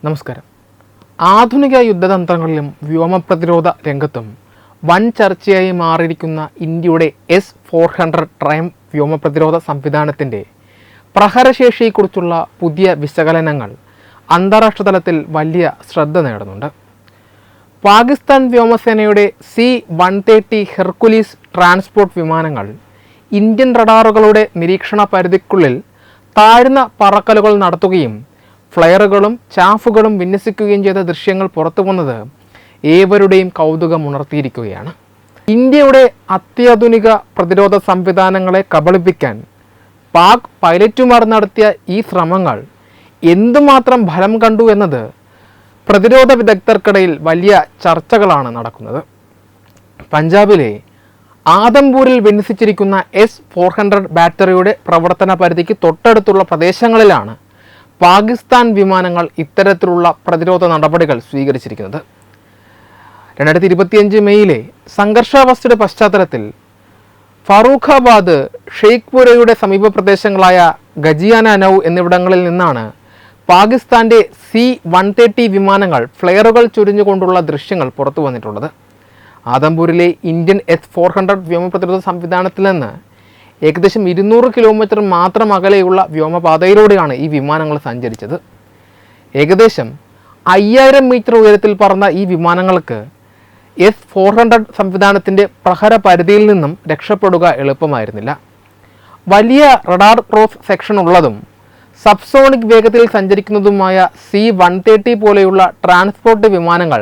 നമസ്കാരം. ആധുനിക യുദ്ധതന്ത്രങ്ങളിലും വ്യോമപ്രതിരോധ രംഗത്തും വൻ ചർച്ചയായി മാറിയിരിക്കുന്ന ഇന്ത്യയുടെ S-400 ട്രയംഫ് വ്യോമപ്രതിരോധ സംവിധാനത്തിൻ്റെ പ്രഹരശേഷിയെക്കുറിച്ചുള്ള പുതിയ വിശകലനങ്ങൾ അന്താരാഷ്ട്ര തലത്തിൽ വലിയ ശ്രദ്ധ നേടുന്നുണ്ട്. പാകിസ്ഥാൻ വ്യോമസേനയുടെ C-130 ഹെർക്കുലീസ് ട്രാൻസ്പോർട്ട് വിമാനങ്ങൾ ഇന്ത്യൻ റഡാറുകളുടെ നിരീക്ഷണ പരിധിക്കുള്ളിൽ താഴ്ന്ന പറക്കലുകൾ നടത്തുകയും ഫ്ലയറുകളും ചാഫുകളും വിന്യസിക്കുകയും ചെയ്ത ദൃശ്യങ്ങൾ പുറത്തു വന്നത് ഏവരുടെയും കൗതുകമുണർത്തിയിരിക്കുകയാണ്. ഇന്ത്യയുടെ അത്യാധുനിക പ്രതിരോധ സംവിധാനങ്ങളെ കബളിപ്പിക്കാൻ പാക് പൈലറ്റുമാർ നടത്തിയ ഈ ശ്രമങ്ങൾ എന്തുമാത്രം ഫലം കണ്ടു എന്നത് പ്രതിരോധ വിദഗ്ധർക്കിടയിൽ വലിയ ചർച്ചകളാണ് നടക്കുന്നത്. പഞ്ചാബിലെ ആദംപൂരിൽ വിന്യസിച്ചിരിക്കുന്ന S-400 ബാറ്ററിയുടെ പ്രവർത്തന പരിധിക്ക് തൊട്ടടുത്തുള്ള പ്രദേശങ്ങളിലാണ് പാകിസ്ഥാൻ വിമാനങ്ങൾ ഇത്തരത്തിലുള്ള പ്രതിരോധ നടപടികൾ സ്വീകരിച്ചിരിക്കുന്നത്. 2025 മെയ്യിലെ സംഘർഷാവസ്ഥയുടെ പശ്ചാത്തലത്തിൽ ഫറൂഖാബാദ്, ഷെയ്ഖ്പുരയുടെ സമീപ പ്രദേശങ്ങളായ ഗജിയാന നൗ എന്നിവിടങ്ങളിൽ നിന്നാണ് പാകിസ്ഥാൻ്റെ C-130 വിമാനങ്ങൾ ഫ്ലെയറുകൾ ചുരിഞ്ഞുകൊണ്ടുള്ള ദൃശ്യങ്ങൾ പുറത്തു വന്നിട്ടുള്ളത്. ആദംപൂരിലെ ഇന്ത്യൻ S-400 വ്യോമപ്രതിരോധ സംവിധാനത്തിൽ നിന്ന് ഏകദേശം 200 കിലോമീറ്റർ മാത്രം അകലെയുള്ള വ്യോമപാതയിലൂടെയാണ് ഈ വിമാനങ്ങൾ സഞ്ചരിച്ചത്. ഏകദേശം 5000 മീറ്റർ ഉയരത്തിൽ പറന്ന ഈ വിമാനങ്ങൾക്ക് S-400 സംവിധാനത്തിൻ്റെ പ്രഹര പരിധിയിൽ നിന്നും രക്ഷപ്പെടുക എളുപ്പമായിരുന്നില്ല. വലിയ റഡാർ ക്രോസ് സെക്ഷൻ ഉള്ളതും സബ്സോണിക് വേഗത്തിൽ സഞ്ചരിക്കുന്നതുമായ C-130 പോലെയുള്ള ട്രാൻസ്പോർട്ട് വിമാനങ്ങൾ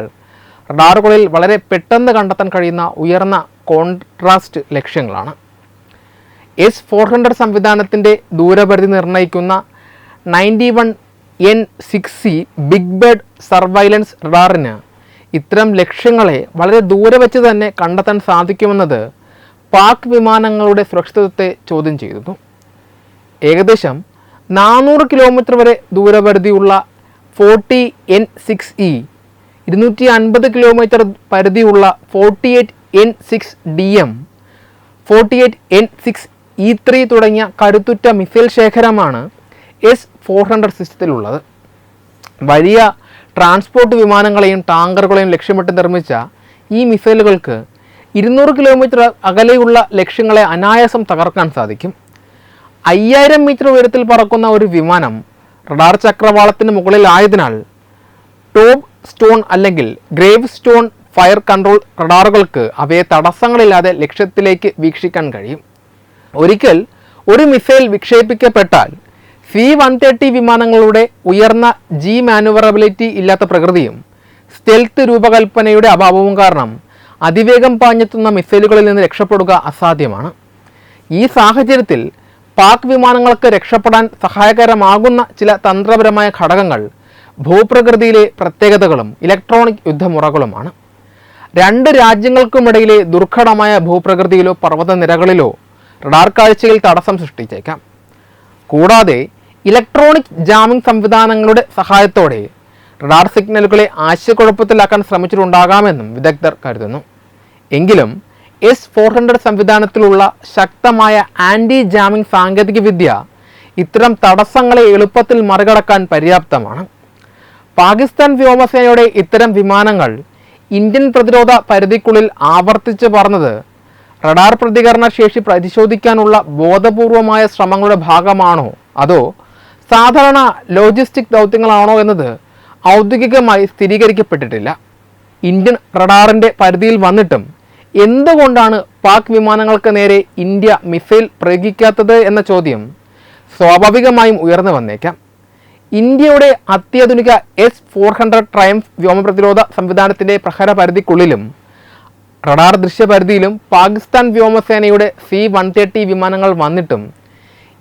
റഡാറുകളിൽ വളരെ പെട്ടെന്ന് കണ്ടെത്താൻ കഴിയുന്ന ഉയർന്ന കോൺട്രാസ്റ്റ് ലക്ഷ്യങ്ങളാണ്. S-400 സംവിധാനത്തിൻ്റെ ദൂരപരിധി നിർണ്ണയിക്കുന്ന 91N6C ബിഗ് ബേർഡ് സർവൈലൻസ് റഡാറിന് ഇത്തരം ലക്ഷ്യങ്ങളെ വളരെ ദൂരെ വെച്ച് തന്നെ കണ്ടെത്താൻ സാധിക്കുമെന്നത് പാക് വിമാനങ്ങളുടെ സുരക്ഷിതത്വത്തെ ചോദ്യം ചെയ്യുന്നു. ഏകദേശം 400 കിലോമീറ്റർ വരെ ദൂരപരിധിയുള്ള 40N6E, 250 കിലോമീറ്റർ പരിധിയുള്ള 48N6DM, 48N6E3 തുടങ്ങിയ കരുത്തുറ്റ മിസൈൽ ശേഖരമാണ് S-400 സിസ്റ്റത്തിലുള്ളത്. വലിയ ട്രാൻസ്പോർട്ട് വിമാനങ്ങളെയും ടാങ്കറുകളെയും ലക്ഷ്യമിട്ട് നിർമ്മിച്ച ഈ മിസൈലുകൾക്ക് 200 കിലോമീറ്റർ അകലെയുള്ള ലക്ഷ്യങ്ങളെ അനായാസം തകർക്കാൻ സാധിക്കും. 5000 മീറ്റർ ഉയരത്തിൽ പറക്കുന്ന ഒരു വിമാനം റഡാർ ചക്രവാളത്തിന് മുകളിലായതിനാൽ ടോപ്പ് സ്റ്റോൺ അല്ലെങ്കിൽ ഗ്രേവ് സ്റ്റോൺ ഫയർ കൺട്രോൾ റഡാറുകൾക്ക് അവയെ തടസ്സങ്ങളില്ലാതെ ലക്ഷ്യത്തിലേക്ക് വീക്ഷിക്കാൻ കഴിയും. ഒരിക്കൽ ഒരു മിസൈൽ വിക്ഷേപിക്കപ്പെട്ടാൽ C-130 വിമാനങ്ങളുടെ ഉയർന്ന മാനുവറബിലിറ്റി ഇല്ലാത്ത പ്രകൃതിയും സ്റ്റെൽത്ത് രൂപകൽപ്പനയുടെ അഭാവവും കാരണം അതിവേഗം പാഞ്ഞെത്തുന്ന മിസൈലുകളിൽ നിന്ന് രക്ഷപ്പെടുക അസാധ്യമാണ്. ഈ സാഹചര്യത്തിൽ പാക് വിമാനങ്ങൾക്ക് രക്ഷപ്പെടാൻ സഹായകരമാകുന്ന ചില തന്ത്രപരമായ ഘടകങ്ങൾ ഭൂപ്രകൃതിയിലെ പ്രത്യേകതകളും ഇലക്ട്രോണിക് യുദ്ധമുറകളുമാണ്. രണ്ട് രാജ്യങ്ങൾക്കുമിടയിലെ ദുർഘടമായ ഭൂപ്രകൃതിയിലോ പർവ്വതനിരകളിലോ റഡാർ കാഴ്ചയിൽ തടസ്സം സൃഷ്ടിച്ചേക്കാം. കൂടാതെ ഇലക്ട്രോണിക് ജാമിംഗ് സംവിധാനങ്ങളുടെ സഹായത്തോടെ റഡാർ സിഗ്നലുകളെ ആശയക്കുഴപ്പത്തിലാക്കാൻ ശ്രമിച്ചിട്ടുണ്ടാകാമെന്നും വിദഗ്ധർ കരുതുന്നു. എങ്കിലും S-400 സംവിധാനത്തിലുള്ള ശക്തമായ ആൻറ്റി ജാമിംഗ് സാങ്കേതികവിദ്യ ഇത്തരം തടസ്സങ്ങളെ എളുപ്പത്തിൽ മറികടക്കാൻ പര്യാപ്തമാണ്. പാകിസ്ഥാൻ വ്യോമസേനയുടെ ഇത്തരം വിമാനങ്ങൾ ഇന്ത്യൻ പ്രതിരോധ പരിധിക്കുള്ളിൽ ആവർത്തിച്ച് പറന്നത് റഡാർ പ്രതികരണ ശേഷി പരിശോധിക്കാനുള്ള ബോധപൂർവമായ ശ്രമങ്ങളുടെ ഭാഗമാണോ അതോ സാധാരണ ലോജിസ്റ്റിക് ദൗത്യങ്ങളാണോ എന്നത് ഔദ്യോഗികമായി സ്ഥിരീകരിക്കപ്പെട്ടിട്ടില്ല. ഇന്ത്യൻ റഡാറിൻ്റെ പരിധിയിൽ വന്നിട്ടും എന്തുകൊണ്ടാണ് പാക് വിമാനങ്ങൾക്ക് നേരെ ഇന്ത്യ മിസൈൽ പ്രയോഗിക്കാത്തത് എന്ന ചോദ്യം സ്വാഭാവികമായും ഉയർന്നു വന്നേക്കാം. ഇന്ത്യയുടെ അത്യാധുനിക S-400 ട്രയംഫ് വ്യോമപ്രതിരോധ സംവിധാനത്തിൻ്റെ പ്രഹര പരിധിക്കുള്ളിലും റഡാർ ദൃശ്യപരിധിയിലും പാകിസ്ഥാൻ വ്യോമസേനയുടെ C-130 വിമാനങ്ങൾ വന്നിട്ടും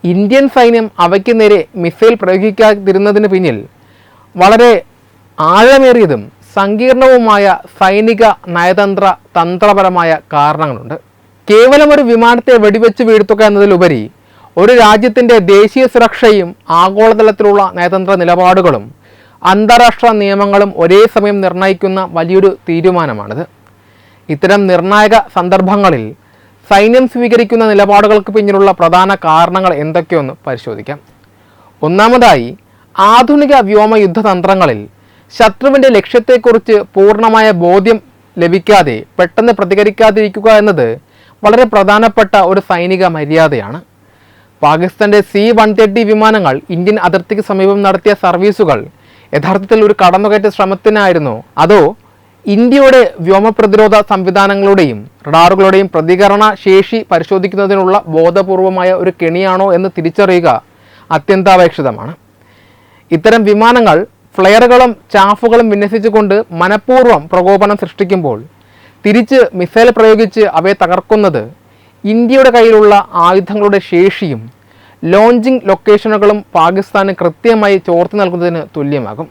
ഇന്ത്യൻ സൈന്യം അവയ്ക്ക് നേരെ മിസൈൽ പ്രയോഗിക്കാതിരുന്നതിന് പിന്നിൽ വളരെ ആഴമേറിയതും സങ്കീർണവുമായ സൈനിക നയതന്ത്ര തന്ത്രപരമായ കാരണങ്ങളുണ്ട്. കേവലം ഒരു വിമാനത്തെ വെടിവെച്ച് വീഴ്ത്തുക എന്നതിലുപരി ഒരു രാജ്യത്തിൻ്റെ ദേശീയ സുരക്ഷയും ആഗോളതലത്തിലുള്ള നയതന്ത്ര നിലപാടുകളും അന്താരാഷ്ട്ര നിയമങ്ങളും ഒരേ സമയം നിർണ്ണയിക്കുന്ന വലിയൊരു തീരുമാനമാണിത്. ഇത്തരം നിർണായക സന്ദർഭങ്ങളിൽ സൈന്യം സ്വീകരിക്കുന്ന നിലപാടുകൾക്ക് പിന്നിലുള്ള പ്രധാന കാരണങ്ങൾ എന്തൊക്കെയൊന്ന് പരിശോധിക്കാം. ഒന്നാമതായി, ആധുനിക വ്യോമ യുദ്ധതന്ത്രങ്ങളിൽ ശത്രുവിൻ്റെ ലക്ഷ്യത്തെക്കുറിച്ച് പൂർണ്ണമായ ബോധ്യം ലഭിക്കാതെ പെട്ടെന്ന് പ്രതികരിക്കാതിരിക്കുക എന്നത് വളരെ പ്രധാനപ്പെട്ട ഒരു സൈനിക മര്യാദയാണ്. പാകിസ്ഥാൻ്റെ C-130 വിമാനങ്ങൾ ഇന്ത്യൻ അതിർത്തിക്ക് സമീപം നടത്തിയ സർവീസുകൾ യഥാർത്ഥത്തിൽ ഒരു കടന്നുകയറ്റ ശ്രമത്തിനായിരുന്നോ, അതോ ഇന്ത്യയുടെ വ്യോമപ്രതിരോധ സംവിധാനങ്ങളുടെയും റഡാറുകളുടെയും പ്രതികരണ ശേഷി പരിശോധിക്കുന്നതിനുള്ള ബോധപൂർവമായ ഒരു കെണിയാണോ എന്ന് തിരിച്ചറിയുക അത്യന്താപേക്ഷിതമാണ്. ഇത്തരം വിമാനങ്ങൾ ഫ്ലെയറുകളും ചാഫുകളും വിന്യസിച്ചുകൊണ്ട് മനഃപൂർവ്വം പ്രകോപനം സൃഷ്ടിക്കുമ്പോൾ തിരിച്ച് മിസൈൽ പ്രയോഗിച്ച് അവയെ തകർക്കുന്നത് ഇന്ത്യയുടെ കയ്യിലുള്ള ആയുധങ്ങളുടെ ശേഷിയും ലോഞ്ചിങ് ലൊക്കേഷനുകളും പാകിസ്ഥാന് കൃത്യമായി ചോർത്തി നൽകുന്നതിന് തുല്യമാകും.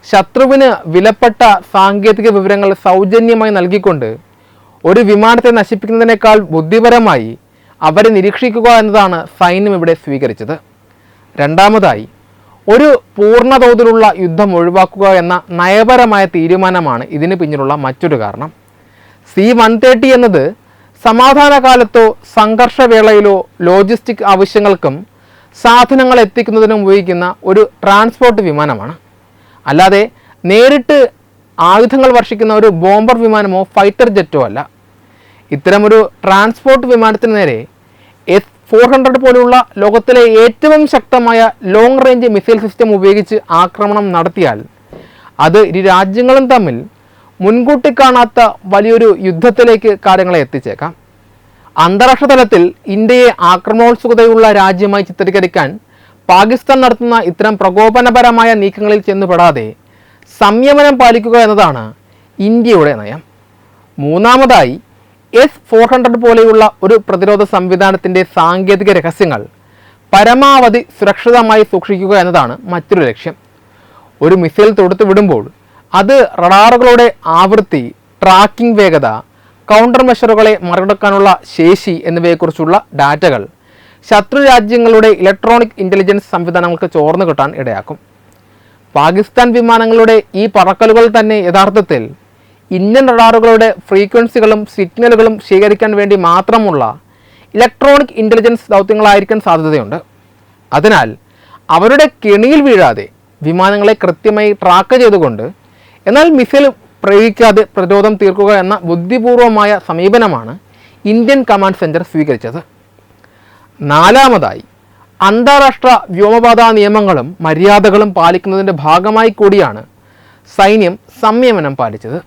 ശത്രുവിന് വിലപ്പെട്ട സാങ്കേതിക വിവരങ്ങൾ സൗജന്യമായി നൽകിക്കൊണ്ട് ഒരു വിമാനത്തെ നശിപ്പിക്കുന്നതിനേക്കാൾ ബുദ്ധിപരമായി അവരെ നിരീക്ഷിക്കുക എന്നതാണ് സൈന്യം ഇവിടെ സ്വീകരിച്ചത്. രണ്ടാമതായി, ഒരു പൂർണ്ണതോതിലുള്ള യുദ്ധം ഒഴിവാക്കുക എന്ന നയപരമായ തീരുമാനമാണ് ഇതിന് പിന്നിലുള്ള മറ്റൊരു കാരണം. C-130 എന്നത് സമാധാനകാലത്തോ സംഘർഷവേളയിലോ ലോജിസ്റ്റിക് ആവശ്യങ്ങൾക്കും സാധനങ്ങൾ എത്തിക്കുന്നതിനും ഉപയോഗിക്കുന്ന ഒരു ട്രാൻസ്പോർട്ട് വിമാനമാണ്. അല്ലാതെ നേരിട്ട് ആയുധങ്ങൾ വർഷിക്കുന്ന ഒരു ബോംബർ വിമാനമോ ഫൈറ്റർ ജെറ്റോ അല്ല. ഇത്തരമൊരു ട്രാൻസ്പോർട്ട് വിമാനത്തിന് നേരെ S-400 പോലുള്ള ലോകത്തിലെ ഏറ്റവും ശക്തമായ ലോങ് റേഞ്ച് മിസൈൽ സിസ്റ്റം ഉപയോഗിച്ച് ആക്രമണം നടത്തിയാൽ അത് ഇരു രാജ്യങ്ങളും തമ്മിൽ മുൻകൂട്ടി കാണാത്ത വലിയൊരു യുദ്ധത്തിലേക്ക് കാര്യങ്ങളെ എത്തിച്ചേക്കാം. അന്താരാഷ്ട്ര തലത്തിൽ ഇന്ത്യയെ ആക്രമണോത്സുകതയുള്ള രാജ്യമായി ചിത്രീകരിക്കാൻ പാകിസ്ഥാൻ നടത്തുന്ന ഇത്തരം പ്രകോപനപരമായ നീക്കങ്ങളിൽ ചെന്നുപെടാതെ സംയമനം പാലിക്കുക എന്നതാണ് ഇന്ത്യയുടെ നയം. മൂന്നാമതായി, S-400 പോലെയുള്ള ഒരു പ്രതിരോധ സംവിധാനത്തിൻ്റെ സാങ്കേതിക രഹസ്യങ്ങൾ പരമാവധി സുരക്ഷിതമായി സൂക്ഷിക്കുക എന്നതാണ് മറ്റൊരു ലക്ഷ്യം. ഒരു മിസൈൽ തൊടുത്തു വിടുമ്പോൾ അത് റഡാറുകളുടെ ആവൃത്തി, ട്രാക്കിംഗ് വേഗത, കൗണ്ടർ മെഷറുകളെ മറികടക്കാനുള്ള ശേഷി എന്നിവയെക്കുറിച്ചുള്ള ഡാറ്റകൾ ശത്രു രാജ്യങ്ങളുടെ ഇലക്ട്രോണിക് ഇൻ്റലിജൻസ് സംവിധാനങ്ങൾക്ക് ചോർന്നു കിട്ടാൻ ഇടയാക്കും. പാകിസ്ഥാൻ വിമാനങ്ങളുടെ ഈ പറക്കലുകൾ തന്നെ യഥാർത്ഥത്തിൽ ഇന്ത്യൻ റഡാറുകളുടെ ഫ്രീക്വൻസികളും സിഗ്നലുകളും ശേഖരിക്കാൻ വേണ്ടി മാത്രമുള്ള ഇലക്ട്രോണിക് ഇൻ്റലിജൻസ് ദൗത്യങ്ങളായിരിക്കാൻ സാധ്യതയുണ്ട്. അതിനാൽ അവരുടെ കെണിയിൽ വീഴാതെ വിമാനങ്ങളെ കൃത്യമായി ട്രാക്ക് ചെയ്തുകൊണ്ട് എന്നാൽ മിസൈൽ പ്രയോഗിക്കാതെ പ്രതിരോധം തീർക്കുക എന്ന ബുദ്ധിപൂർവമായ സമീപനമാണ് ഇന്ത്യൻ കമാൻഡ് സെൻറ്റർ സ്വീകരിച്ചത്. നാലാമതായി, അന്താരാഷ്ട്ര വ്യോമപാത നിയമങ്ങളും മര്യാദകളും പാലിക്കുന്നതിൻ്റെ ഭാഗമായി കൂടിയാണ് സൈന്യം സംയമനം പാലിച്ചത്.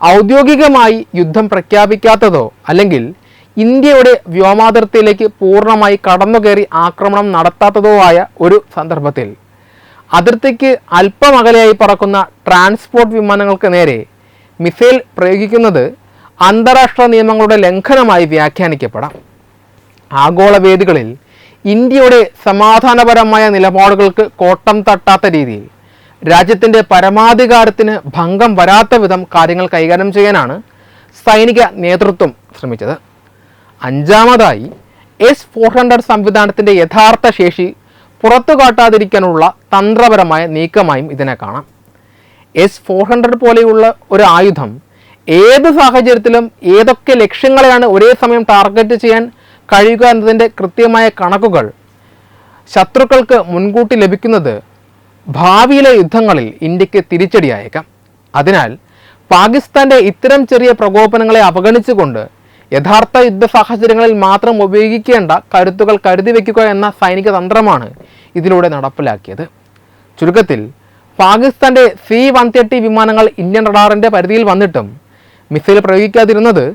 ഔദ്യോഗികമായി യുദ്ധം പ്രഖ്യാപിക്കാത്തതോ അല്ലെങ്കിൽ ഇന്ത്യയുടെ വ്യോമാതിർത്തിയിലേക്ക് പൂർണ്ണമായി കടന്നുകയറി ആക്രമണം നടത്താത്തതോ ആയ ഒരു സന്ദർഭത്തിൽ അതിർത്തിക്ക് അല്പം അകലെയായി പറക്കുന്ന ട്രാൻസ്പോർട്ട് വിമാനങ്ങൾക്ക് നേരെ മിസൈൽ പ്രയോഗിക്കുന്നത് അന്താരാഷ്ട്ര നിയമങ്ങളുടെ ലംഘനമായി വ്യാഖ്യാനിക്കപ്പെടാം. ആഗോള വേദികളിൽ ഇന്ത്യയുടെ സമാധാനപരമായ നിലപാടുകൾക്ക് കോട്ടം തട്ടാത്ത രീതിയിൽ രാജ്യത്തിൻ്റെ പരമാധികാരത്തിന് ഭംഗം വരാത്ത വിധം കാര്യങ്ങൾ കൈകാര്യം ചെയ്യാനാണ് സൈനിക നേതൃത്വം ശ്രമിച്ചത്. അഞ്ചാമതായി, S-400 സംവിധാനത്തിൻ്റെ യഥാർത്ഥ ശേഷി പുറത്തു കാട്ടാതിരിക്കാനുള്ള തന്ത്രപരമായ നീക്കമായും ഇതിനെ കാണാം. S-400 പോലെയുള്ള ഒരു ആയുധം ഏത് സാഹചര്യത്തിലും ഏതൊക്കെ ലക്ഷ്യങ്ങളെയാണ് ഒരേ സമയം ടാർഗറ്റ് ചെയ്യാൻ കഴിയുക എന്നതിൻ്റെ കൃത്യമായ കണക്കുകൾ ശത്രുക്കൾക്ക് മുൻകൂട്ടി ലഭിക്കുന്നത് ഭാവിയിലെ യുദ്ധങ്ങളിൽ ഇന്ത്യക്ക് തിരിച്ചടിയായേക്കാം. അതിനാൽ പാകിസ്ഥാൻ്റെ ഇത്തരം ചെറിയ പ്രകോപനങ്ങളെ അവഗണിച്ചുകൊണ്ട് യഥാർത്ഥ യുദ്ധ സാഹചര്യങ്ങളിൽ മാത്രം ഉപയോഗിക്കേണ്ട കരുത്തുകൾ കരുതി വയ്ക്കുക എന്ന സൈനിക തന്ത്രമാണ് ഇതിലൂടെ നടപ്പിലാക്കിയത്. ചുരുക്കത്തിൽ പാകിസ്ഥാൻ്റെ C-130 വിമാനങ്ങൾ ഇന്ത്യൻ റഡാറിൻ്റെ പരിധിയിൽ വന്നിട്ടും മിസൈൽ പ്രയോഗിക്കാതിരുന്നത്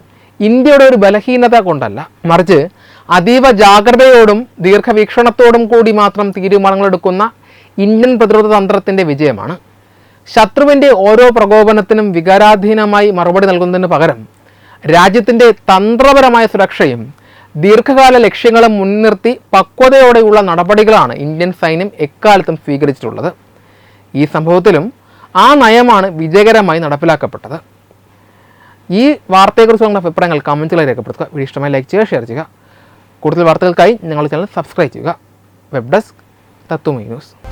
ഇന്ത്യയുടെ ഒരു ബലഹീനത കൊണ്ടല്ല, മറിച്ച് അതീവ ജാഗ്രതയോടും ദീർഘവീക്ഷണത്തോടും കൂടി മാത്രം തീരുമാനങ്ങളെടുക്കുന്ന ഇന്ത്യൻ പ്രതിരോധ തന്ത്രത്തിൻ്റെ വിജയമാണ്. ശത്രുവിൻ്റെ ഓരോ പ്രകോപനത്തിനും വികാരാധീനമായി മറുപടി നൽകുന്നതിന് പകരം രാജ്യത്തിൻ്റെ തന്ത്രപരമായ സുരക്ഷയും ദീർഘകാല ലക്ഷ്യങ്ങളും മുൻനിർത്തി പക്വതയോടെയുള്ള നടപടികളാണ് ഇന്ത്യൻ സൈന്യം എക്കാലത്തും സ്വീകരിച്ചിട്ടുള്ളത്. ഈ സംഭവത്തിലും ആ നയമാണ് വിജയകരമായി നടപ്പിലാക്കപ്പെട്ടത്. ഈ വാർത്തയെക്കുറിച്ചുള്ള അഭിപ്രായങ്ങൾ കമൻറ്റുകളായി രേഖപ്പെടുത്തുക. വീഡിയോ ഇഷ്ടമായി ലൈക്ക് ചെയ്യുക, ഷെയർ ചെയ്യുക. കൂടുതൽ വാർത്തകൾക്കായി ഞങ്ങളുടെ ചാനൽ സബ്സ്ക്രൈബ് ചെയ്യുക. വെബ് ഡെസ്ക് തത്വമൈ ന്യൂസ്.